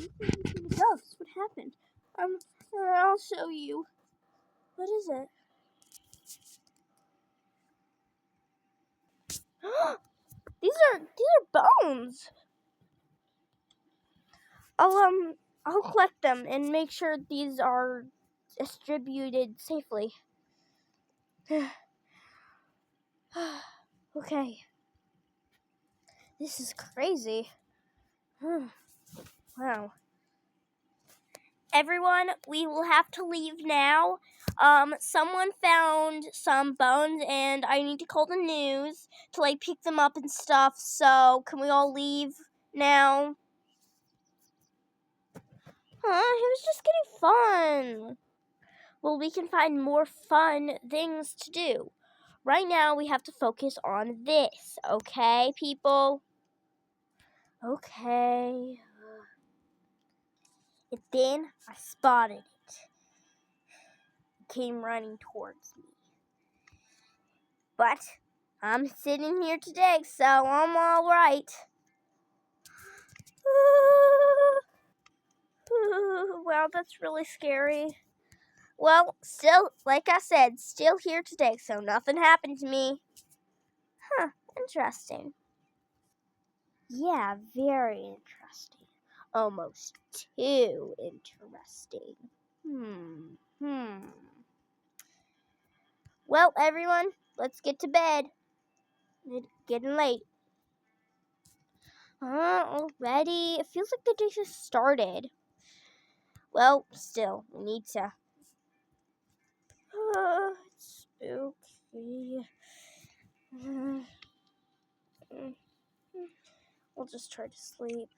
Ghost, what happened? I'll show you. What is it? These are bones. I'll collect them and make sure these are distributed safely. Okay. This is crazy. Wow. Everyone, we will have to leave now. Someone found some bones and I need to call the news to pick them up and stuff. So, can we all leave now? It was just getting fun. Well, we can find more fun things to do. Right now, we have to focus on this, okay, people? Okay. And then I spotted it. It came running towards me. But I'm sitting here today, so I'm all right. Wow, that's really scary. Well, still, like I said, still here today, so nothing happened to me. Interesting. Yeah, very interesting. Almost too interesting. Well, everyone, let's get to bed. It's getting late. Already? It feels like the day just started. Well, still, we need to. It's spooky. We'll just try to sleep.